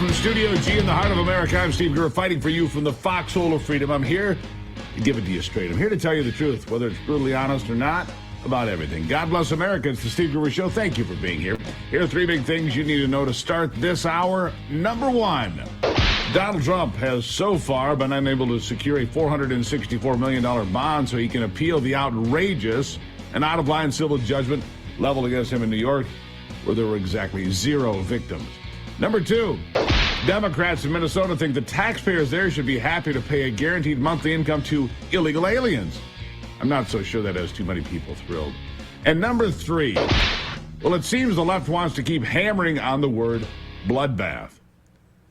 from Studio G in the heart of America. I'm Steve Gruber, fighting for you from the foxhole of freedom. I'm here to give it to you straight. I'm here to tell you the truth, whether it's brutally honest or not, about everything. God bless America. It's the Steve Gruber Show. Thank you for being here. Here are three big things you need to know to start this hour. Number one, Donald Trump has so far been unable to secure a $464 million bond so he can appeal the outrageous and out-of-line civil judgment leveled against him in New York, where there were exactly 0 victims. Number two, Democrats in Minnesota think the taxpayers there should be happy to pay a guaranteed monthly income to illegal aliens. I'm not so sure that has too many people thrilled. And number three, well, it seems the left wants to keep hammering on the word bloodbath.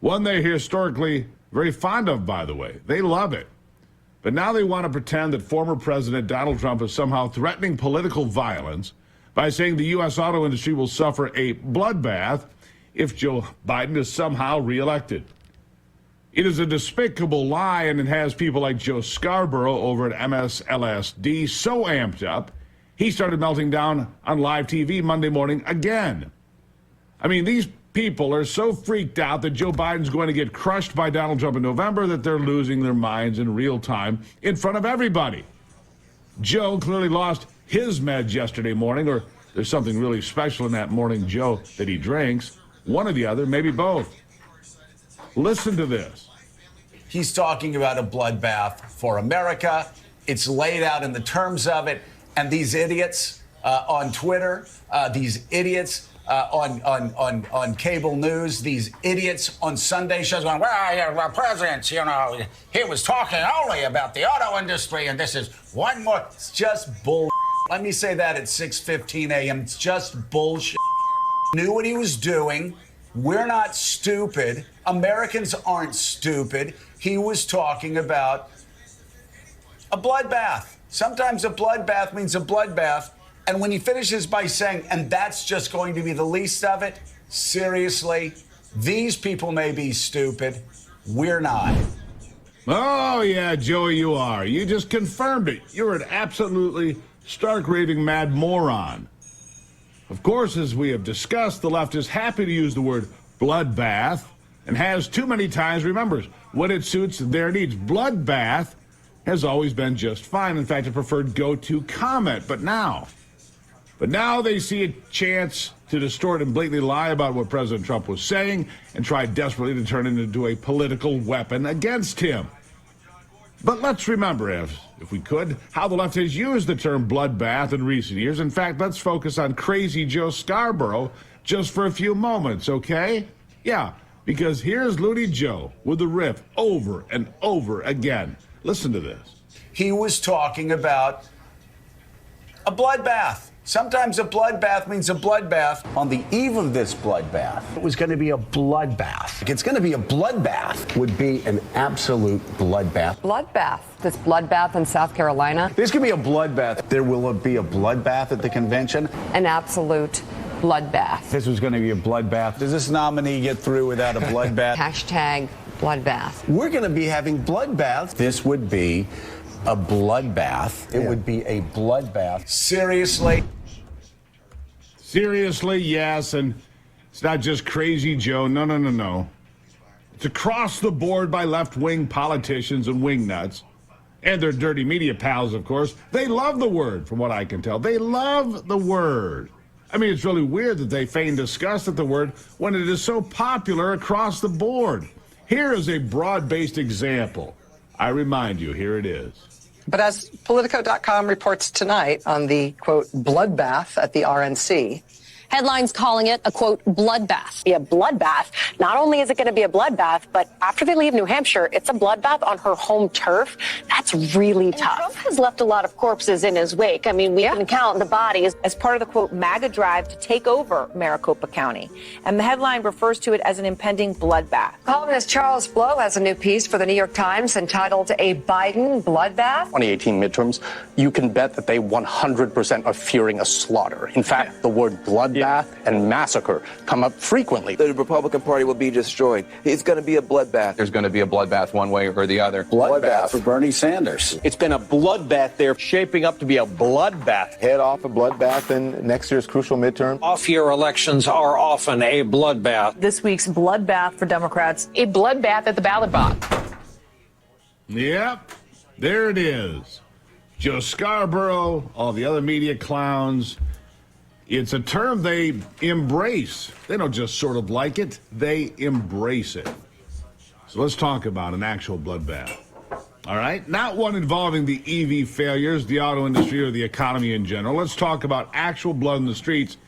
One they're historically very fond of, by the way. They love it. But now they want to pretend that former President Donald Trump is somehow threatening political violence by saying the U.S. auto industry will suffer a bloodbath if Joe Biden is somehow reelected. It is a despicable lie, and it has people like Joe Scarborough over at MSLSD so amped up, he started melting down on live TV Monday morning again. I mean, these people are so freaked out that Joe Biden's going to get crushed by Donald Trump in November that they're losing their minds in real time in front of everybody. Joe clearly lost his meds yesterday morning, or there's something really special in that morning Joe that he drinks. One or the other, maybe both. Listen to this. He's talking about a bloodbath for America. It's laid out in the terms of it. And these idiots on Twitter, these idiots on cable news, these idiots on Sunday shows going, well, President, he was talking only about the auto industry, and this is one more. It's just bull. Let me say that at 6:15 a.m. It's just bullshit. Knew what he was doing. We're not stupid. Americans aren't stupid. He was talking about a bloodbath. Sometimes a bloodbath means a bloodbath. And when he finishes by saying, and that's just going to be the least of it, seriously, these people may be stupid. We're not. Oh, yeah, Joey, you are. You just confirmed it. You're an absolutely stark raving mad moron. Of course, as we have discussed, the left is happy to use the word bloodbath and has too many times remembers when it suits their needs. Bloodbath has always been just fine. In fact, a preferred go-to comment. But now they see a chance to distort and blatantly lie about what President Trump was saying and try desperately to turn it into a political weapon against him. But let's remember, if we could, how the left has used the term bloodbath in recent years. In fact, let's focus on crazy Joe Scarborough just for a few moments, okay? Yeah, because here's Looney Joe with the riff over and over again. Listen to this. He was talking about a bloodbath. Sometimes a bloodbath means a bloodbath. On the eve of this bloodbath, it was going to be a bloodbath. It's going to be a bloodbath. Would be an absolute bloodbath. Bloodbath. This bloodbath in South Carolina. This could be a bloodbath. There will be a bloodbath at the convention. An absolute bloodbath. This was going to be a bloodbath. Does this nominee get through without a bloodbath? Hashtag bloodbath. We're going to be having bloodbaths. This would be a bloodbath. It would be a bloodbath. Seriously? Seriously, yes, and it's not just crazy Joe. No. It's across the board by left-wing politicians and wingnuts. And their dirty media pals, of course. They love the word, from what I can tell. They love the word. I mean, it's really weird that they feign disgust at the word when it is so popular across the board. Here is a broad-based example. I remind you, here it is. But as Politico.com reports tonight on the, quote, bloodbath at the RNC. Headlines calling it a, quote, bloodbath. Be a bloodbath. Not only is it going to be a bloodbath, but after they leave New Hampshire, it's a bloodbath on her home turf. That's really tough. Trump has left a lot of corpses in his wake. I mean, we can count the bodies as part of the, quote, MAGA drive to take over Maricopa County. And the headline refers to it as an impending bloodbath. Columnist Charles Blow has a new piece for the New York Times entitled A Biden Bloodbath. 2018 midterms, you can bet that they 100% are fearing a slaughter. In fact, the word bloodbath bloodbath and massacre come up frequently. The Republican Party will be destroyed. It's going to be a bloodbath. There's going to be a bloodbath one way or the other. Bloodbath for Bernie Sanders. It's been a bloodbath there, shaping up to be a bloodbath. Head off a bloodbath in next year's crucial midterm. Off-year elections are often a bloodbath. This week's bloodbath for Democrats. A bloodbath at the ballot box. Yep, there it is. Joe Scarborough, all the other media clowns. It's a term they embrace. They don't just sort of like it, they embrace it. So let's talk about an actual bloodbath. All right? Not one involving the EV failures, the auto industry, or the economy in general. Let's talk about actual blood in the streets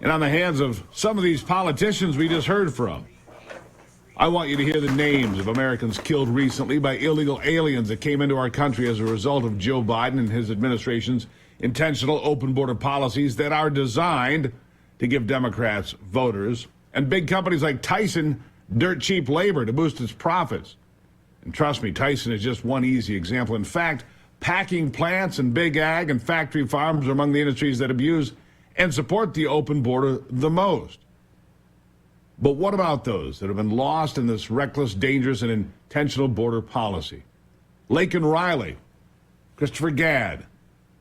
and on the hands of some of these politicians we just heard from. I want you to hear the names of Americans killed recently by illegal aliens that came into our country as a result of Joe Biden and his administration's intentional open border policies that are designed to give Democrats voters and big companies like Tyson dirt cheap labor to boost its profits. And trust me, Tyson is just one easy example. In fact, packing plants and big ag and factory farms are among the industries that abuse and support the open border the most. But what about those that have been lost in this reckless, dangerous, and intentional border policy? Laken Riley, Christopher Gadd,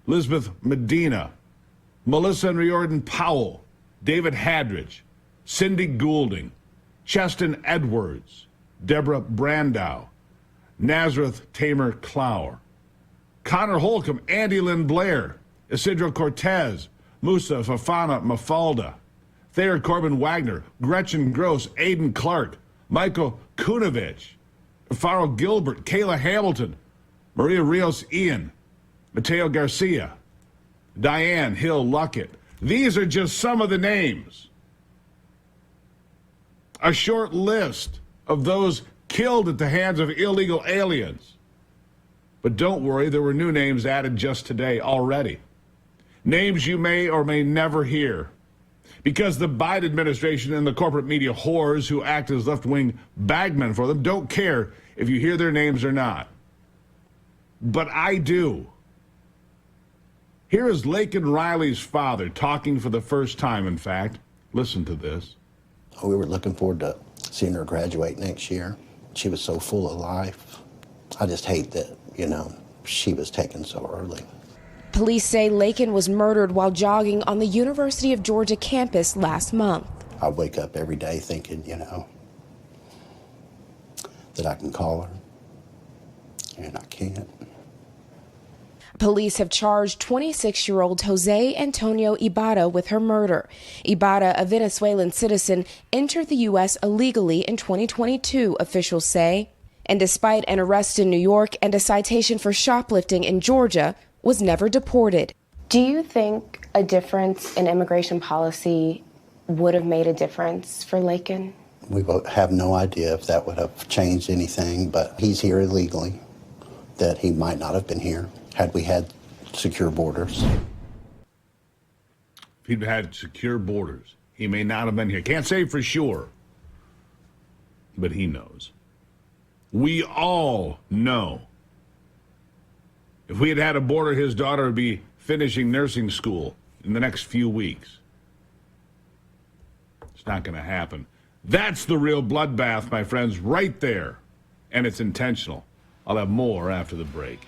Elizabeth Medina, Melissa and Riordan Powell, David Hadridge, Cindy Goulding, Cheston Edwards, Deborah Brandow, Nazareth Tamer Clower, Connor Holcomb, Andy Lynn Blair, Isidro Cortez, Musa Fafana Mafalda, Thayer Corbin Wagner, Gretchen Gross, Aidan Clark, Michael Kunovich, Faro Gilbert, Kayla Hamilton, Maria Rios Ian, Mateo Garcia, Diane Hill Luckett. These are just some of the names. A short list of those killed at the hands of illegal aliens. But don't worry, there were new names added just today already. Names you may or may never hear. Because the Biden administration and the corporate media whores who act as left-wing bagmen for them don't care if you hear their names or not. But I do. Here is Laken Riley's father talking for the first time, in fact. Listen to this. We were looking forward to seeing her graduate next year. She was so full of life. I just hate that, she was taken so early. Police say Laken was murdered while jogging on the University of Georgia campus last month. I wake up every day thinking, that I can call her, and I can't. Police have charged 26-year-old Jose Antonio Ibarra with her murder. Ibarra, a Venezuelan citizen, entered the U.S. illegally in 2022, officials say. And despite an arrest in New York and a citation for shoplifting in Georgia, was never deported. Do you think a difference in immigration policy would have made a difference for Laken? We have no idea if that would have changed anything, but he's here illegally, that he might not have been here had we had secure borders. If he'd had secure borders, he may not have been here. Can't say for sure, but he knows. We all know. If we had had a border, his daughter would be finishing nursing school in the next few weeks. It's not going to happen. That's the real bloodbath, my friends, right there. And it's intentional. I'll have more after the break.